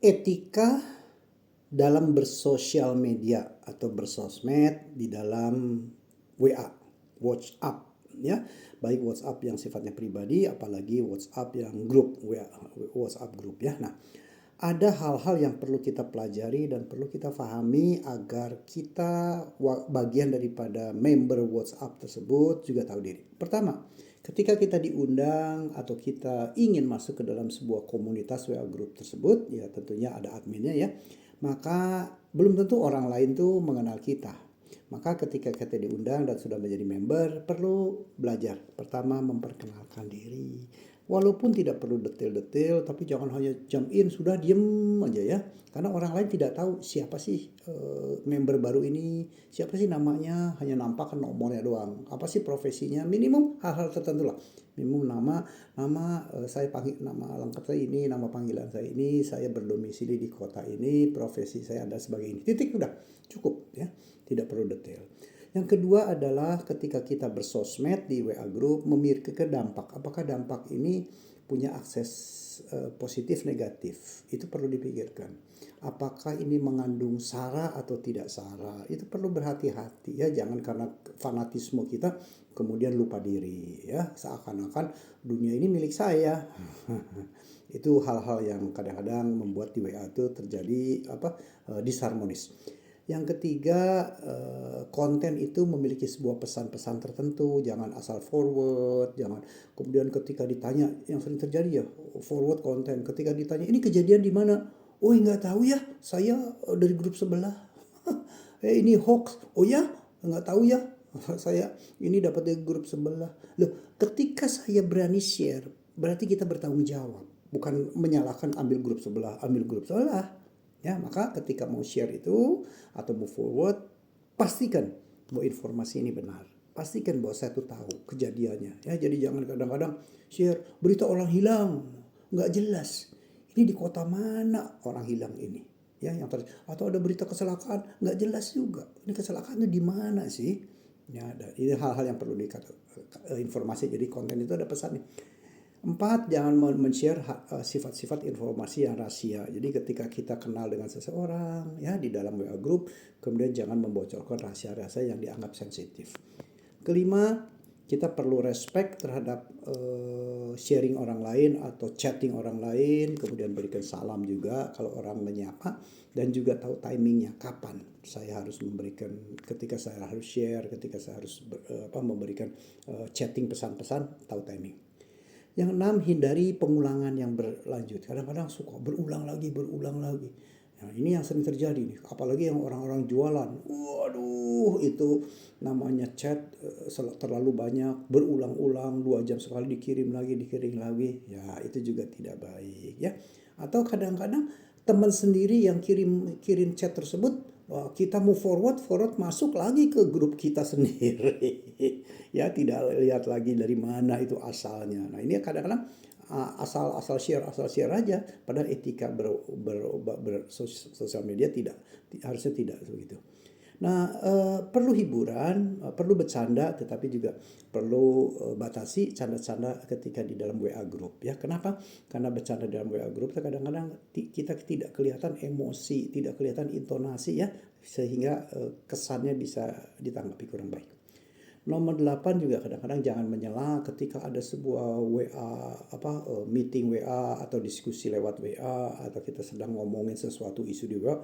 Etika dalam bersosial media atau bersosmed di dalam WA, WhatsApp ya, baik WhatsApp yang sifatnya pribadi apalagi WhatsApp yang grup WA, WhatsApp grup ya. Nah, ada hal-hal yang perlu kita pelajari dan perlu kita pahami agar kita bagian daripada member WhatsApp tersebut juga tahu diri. Pertama, ketika kita diundang atau kita ingin masuk ke dalam sebuah komunitas WA group tersebut, ya tentunya ada adminnya ya, maka belum tentu orang lain tuh mengenal kita. Maka ketika kita diundang dan sudah menjadi member, perlu belajar. Pertama, memperkenalkan diri. Walaupun tidak perlu detail-detail, tapi jangan hanya jump in, sudah diem aja ya. Karena orang lain tidak tahu siapa sih member baru ini, siapa sih namanya, hanya nampak nomornya doang. Apa sih profesinya, minimum hal-hal tertentu lah. Minimum nama saya panggil, nama lengkap saya ini, nama panggilan saya ini, saya berdomisili di kota ini, profesi saya ada sebagai ini. Titik, udah cukup ya, tidak perlu detail. Yang kedua adalah ketika kita bersosmed di WA Group memiliki dampak. Apakah dampak ini punya akses positif negatif? Itu perlu dipikirkan. Apakah ini mengandung sara atau tidak sara? Itu perlu berhati-hati ya. Jangan karena fanatisme kita kemudian lupa diri ya. Seakan-akan dunia ini milik saya. Itu hal-hal yang kadang-kadang membuat di WA itu terjadi disharmonis. Yang ketiga, konten itu memiliki sebuah pesan-pesan tertentu, jangan asal forward, jangan kemudian ketika ditanya, yang sering terjadi ya, forward konten, ketika ditanya ini kejadian di mana, oh nggak tahu ya, saya dari grup sebelah, ini hoax, oh ya nggak tahu ya, saya ini dapat dari grup sebelah. Loh, ketika saya berani share, berarti kita bertanggung jawab, bukan menyalahkan ambil grup sebelah. Ya, maka ketika mau share itu atau mau forward, pastikan bahwa informasi ini benar. Pastikan bahwa saya tuh tahu kejadiannya. Ya, jadi jangan kadang-kadang share berita orang hilang, nggak jelas. Ini di kota mana orang hilang ini? Ya, atau ada berita kecelakaan, nggak jelas juga. Ini kecelakaannya di mana sih? Ya, ini hal-hal yang perlu informasi. Jadi konten itu ada pesannya. 4, jangan men-share sifat-sifat informasi yang rahasia. Jadi ketika kita kenal dengan seseorang ya di dalam WA group, kemudian jangan membocorkan rahasia-rahasia yang dianggap sensitif. Kelima, kita perlu respect terhadap sharing orang lain atau chatting orang lain, kemudian berikan salam juga kalau orang menyapa, dan juga tahu timingnya kapan saya harus memberikan, ketika saya harus share, ketika saya harus memberikan chatting pesan-pesan, tahu timing. Yang 6, hindari pengulangan yang berlanjut. Kadang-kadang suka berulang lagi. Nah, ini yang sering terjadi nih. Apalagi yang orang-orang jualan. Waduh, itu namanya chat terlalu banyak, berulang-ulang, 2 jam sekali dikirim lagi. Ya, itu juga tidak baik ya. Atau kadang-kadang teman sendiri yang kirim chat tersebut, kita mau forward masuk lagi ke grup kita sendiri. Ya, tidak lihat lagi dari mana itu asalnya. Nah, ini kadang-kadang asal share aja, padahal etika sosial media harusnya tidak begitu. Nah, perlu hiburan, perlu bercanda, tetapi juga perlu batasi canda-canda ketika di dalam WA group ya. Kenapa? Karena bercanda dalam WA group kadang-kadang kita tidak kelihatan emosi, tidak kelihatan intonasi ya, sehingga kesannya bisa ditanggapi kurang baik. Nomor 8 juga kadang-kadang jangan menyela ketika ada sebuah meeting WA atau diskusi lewat WA, atau kita sedang ngomongin sesuatu isu di WA,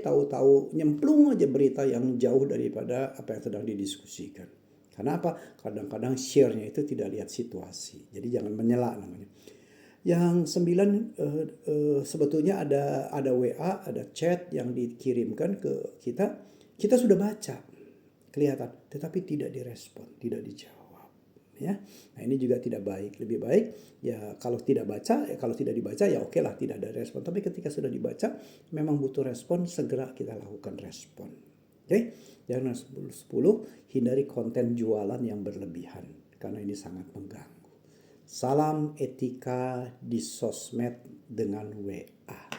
tahu-tahu nyemplung aja berita yang jauh daripada apa yang sedang didiskusikan. Karena apa? Kadang-kadang share-nya itu tidak lihat situasi. Jadi jangan menyela namanya. Yang 9, sebetulnya ada WA, ada chat yang dikirimkan ke kita sudah baca, kelihatan, tetapi tidak direspon, tidak dijawab ya. Nah, ini juga tidak baik. Lebih baik ya kalau tidak dibaca ya oke lah, tidak ada respon. Tapi ketika sudah dibaca memang butuh respon, segera kita lakukan respon. Oke? Jangan 10, hindari konten jualan yang berlebihan karena ini sangat mengganggu. Salam etika di sosmed dengan WA.